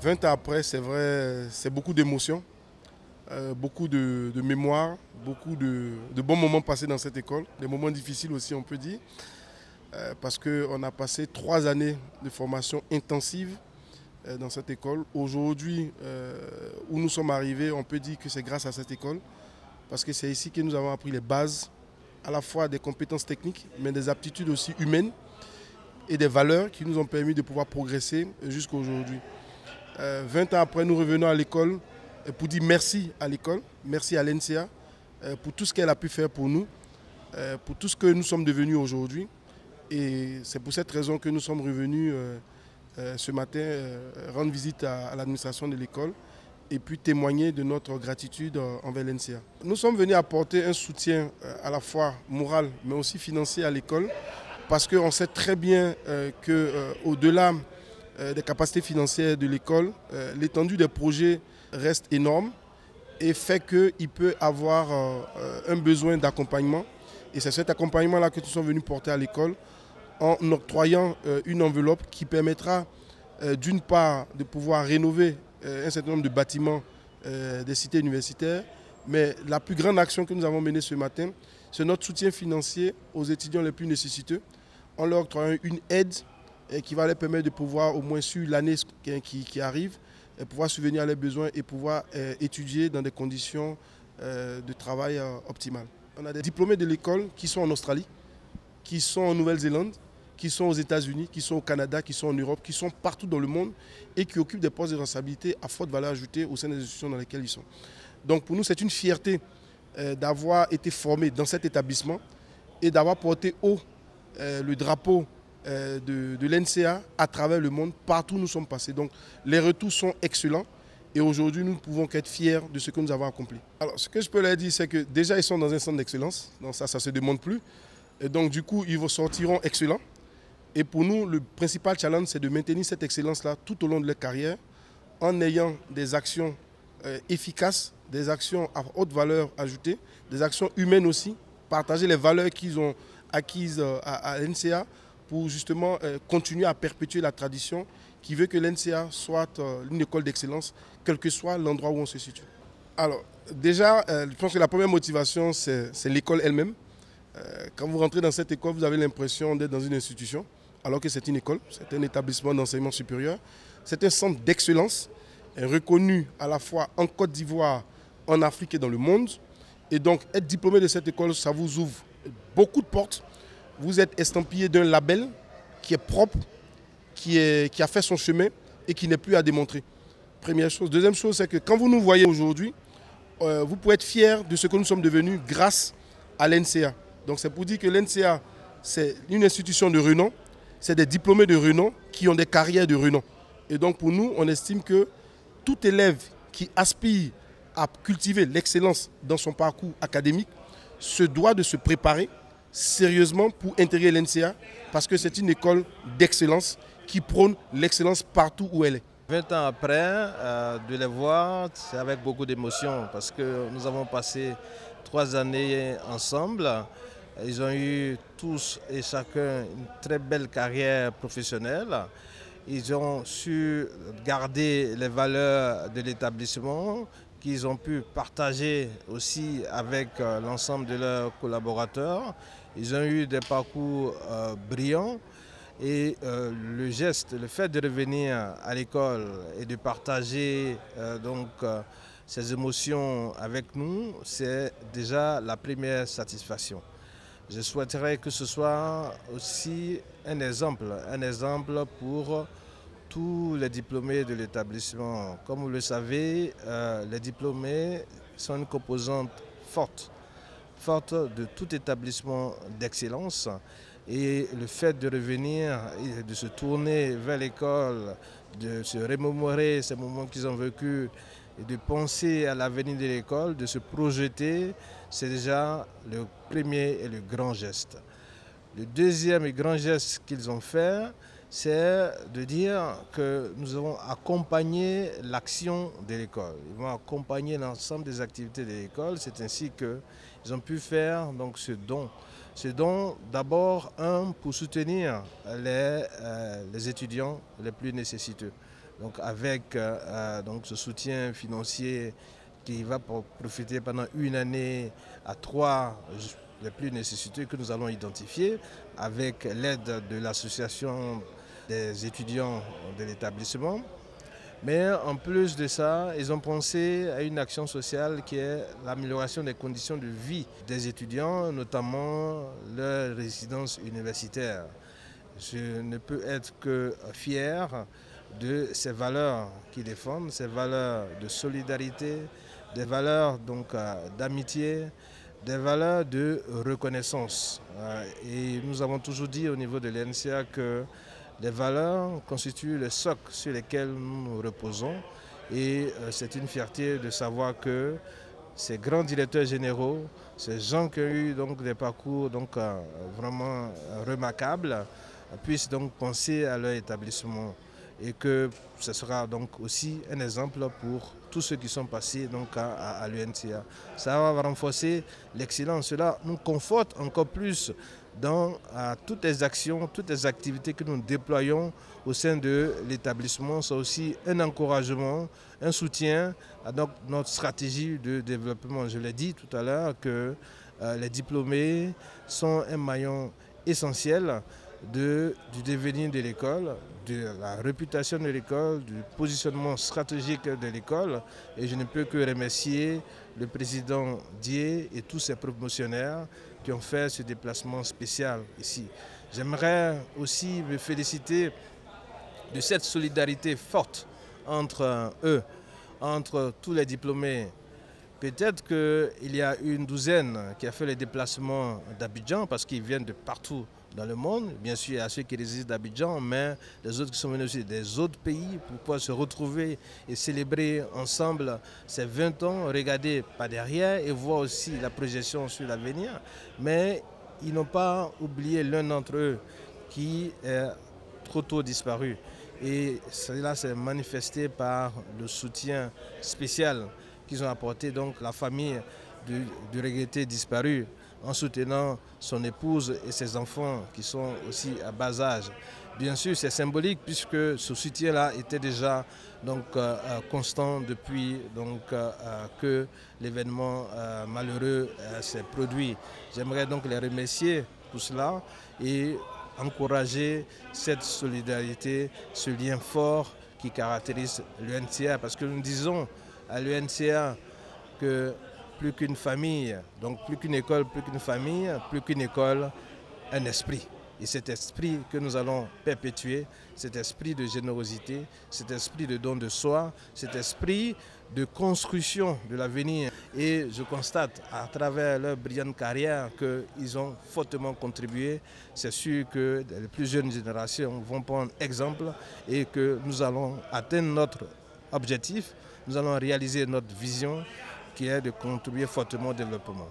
20 ans après, c'est vrai, c'est beaucoup d'émotions, beaucoup de mémoire, beaucoup de bons moments passés dans cette école, des moments difficiles aussi, on peut dire, parce qu'on a passé 3 années de formation intensive dans cette école. Aujourd'hui, où nous sommes arrivés, on peut dire que c'est grâce à cette école, parce que c'est ici que nous avons appris les bases, à la fois des compétences techniques, mais des aptitudes aussi humaines et des valeurs qui nous ont permis de pouvoir progresser jusqu'à aujourd'hui. 20 ans après, nous revenons à l'école pour dire merci à l'école, merci à l'NCA pour tout ce qu'elle a pu faire pour nous, pour tout ce que nous sommes devenus aujourd'hui. Et c'est pour cette raison que nous sommes revenus ce matin rendre visite à l'administration de l'école et puis témoigner de notre gratitude envers l'NCA. Nous sommes venus apporter un soutien à la fois moral mais aussi financier à l'école parce qu'on sait très bien qu'au-delà des capacités financières de l'école, l'étendue des projets reste énorme et fait qu'il peut avoir un besoin d'accompagnement. Et c'est cet accompagnement-là que nous sommes venus porter à l'école en octroyant une enveloppe qui permettra d'une part de pouvoir rénover un certain nombre de bâtiments des cités universitaires, mais la plus grande action que nous avons menée ce matin, c'est notre soutien financier aux étudiants les plus nécessiteux en leur octroyant une aide qui va leur permettre de pouvoir, au moins sur l'année qui arrive, pouvoir subvenir à leurs besoins et pouvoir étudier dans des conditions de travail optimales. On a des diplômés de l'école qui sont en Australie, qui sont en Nouvelle-Zélande, qui sont aux États-Unis, qui sont au Canada, qui sont en Europe, qui sont partout dans le monde et qui occupent des postes de responsabilité à forte valeur ajoutée au sein des institutions dans lesquelles ils sont. Donc pour nous, c'est une fierté d'avoir été formés dans cet établissement et d'avoir porté haut le drapeau de l'NCA à travers le monde, partout où nous sommes passés. Donc les retours sont excellents et aujourd'hui nous ne pouvons qu'être fiers de ce que nous avons accompli. Alors ce que je peux leur dire, c'est que déjà ils sont dans un centre d'excellence, donc ça ne se demande plus. Et donc du coup ils sortiront excellents. Et pour nous, le principal challenge, c'est de maintenir cette excellence-là tout au long de leur carrière en ayant des actions efficaces, des actions à haute valeur ajoutée, des actions humaines aussi, partager les valeurs qu'ils ont acquises à l'NCA pour justement continuer à perpétuer la tradition qui veut que l'NCA soit une école d'excellence, quel que soit l'endroit où on se situe. Alors déjà, je pense que la première motivation, c'est l'école elle-même. Quand vous rentrez dans cette école, vous avez l'impression d'être dans une institution, alors que c'est une école, c'est un établissement d'enseignement supérieur. C'est un centre d'excellence, reconnu à la fois en Côte d'Ivoire, en Afrique et dans le monde. Et donc, être diplômé de cette école, ça vous ouvre beaucoup de portes. Vous êtes estampillé d'un label qui est propre, qui a fait son chemin et qui n'est plus à démontrer. Première chose. Deuxième chose, c'est que quand vous nous voyez aujourd'hui, vous pouvez être fiers de ce que nous sommes devenus grâce à l'NCA. Donc c'est pour dire que l'NCA, c'est une institution de renom, c'est des diplômés de renom qui ont des carrières de renom. Et donc pour nous, on estime que tout élève qui aspire à cultiver l'excellence dans son parcours académique se doit de se préparer sérieusement pour intégrer l'NCA parce que c'est une école d'excellence qui prône l'excellence partout où elle est. 20 ans après, de les voir, c'est avec beaucoup d'émotion parce que nous avons passé 3 années ensemble. Ils ont eu tous et chacun une très belle carrière professionnelle. Ils ont su garder les valeurs de l'établissement qu'ils ont pu partager aussi avec l'ensemble de leurs collaborateurs. Ils ont eu des parcours brillants. Et le geste, le fait de revenir à l'école et de partager ces émotions avec nous, c'est déjà la première satisfaction. Je souhaiterais que ce soit aussi un exemple pour tous les diplômés de l'établissement. Comme vous le savez, les diplômés sont une composante forte de tout établissement d'excellence. Et le fait de revenir et de se tourner vers l'école, de se remémorer ces moments qu'ils ont vécus et de penser à l'avenir de l'école, de se projeter, c'est déjà le premier et le grand geste. Le deuxième et grand geste qu'ils ont fait, c'est de dire que nous avons accompagné l'action de l'école. Ils vont accompagner l'ensemble des activités de l'école. C'est ainsi qu'ils ont pu faire donc, ce don. Ce don, d'abord, pour soutenir les étudiants les plus nécessiteux. Donc avec donc ce soutien financier qui va profiter pendant une année à 3 les plus nécessiteux que nous allons identifier, avec l'aide de l'association des étudiants de l'établissement. Mais en plus de ça, ils ont pensé à une action sociale qui est l'amélioration des conditions de vie des étudiants, notamment leur résidence universitaire. Je ne peux être que fier de ces valeurs qu'ils défendent, ces valeurs de solidarité, des valeurs donc d'amitié, des valeurs de reconnaissance. Et nous avons toujours dit au niveau de l'NCA que les valeurs constituent le socle sur lesquels nous nous reposons. Et c'est une fierté de savoir que ces grands directeurs généraux, ces gens qui ont eu donc des parcours donc, vraiment remarquables, puissent donc penser à leur établissement. Et que ce sera donc aussi un exemple pour tous ceux qui sont passés donc à l'UNCA. Ça va renforcer l'excellence. Cela nous conforte encore plus dans toutes les actions, toutes les activités que nous déployons au sein de l'établissement. C'est aussi un encouragement, un soutien à notre stratégie de développement. Je l'ai dit tout à l'heure que les diplômés sont un maillon essentiel du devenir de l'école, de la réputation de l'école, du positionnement stratégique de l'école. Et je ne peux que remercier le président Dié et tous ses promotionnaires qui ont fait ce déplacement spécial ici. J'aimerais aussi me féliciter de cette solidarité forte entre eux, entre tous les diplômés. Peut-être qu'il y a une douzaine qui a fait les déplacements d'Abidjan parce qu'ils viennent de partout dans le monde. Bien sûr, il y a ceux qui résident d'Abidjan, mais les autres qui sont venus aussi des autres pays pour pouvoir se retrouver et célébrer ensemble ces 20 ans, regarder par derrière et voir aussi la projection sur l'avenir. Mais ils n'ont pas oublié l'un d'entre eux qui est trop tôt disparu. Et cela s'est manifesté par le soutien spécial qu'ils ont apporté donc la famille du regretté disparu en soutenant son épouse et ses enfants qui sont aussi à bas âge. Bien sûr, c'est symbolique puisque ce soutien-là était déjà donc, constant depuis donc, que l'événement malheureux s'est produit. J'aimerais donc les remercier pour cela et encourager cette solidarité, ce lien fort qui caractérise l'UNCA parce que nous disons à l'UNCA que plus qu'une famille, donc plus qu'une école, plus qu'une famille, plus qu'une école, un esprit. Et cet esprit que nous allons perpétuer, cet esprit de générosité, cet esprit de don de soi, cet esprit de construction de l'avenir. Et je constate à travers leur brillante carrière qu'ils ont fortement contribué. C'est sûr que les plus jeunes générations vont prendre exemple et que nous allons atteindre notre objectif, nous allons réaliser notre vision qui est de contribuer fortement au développement.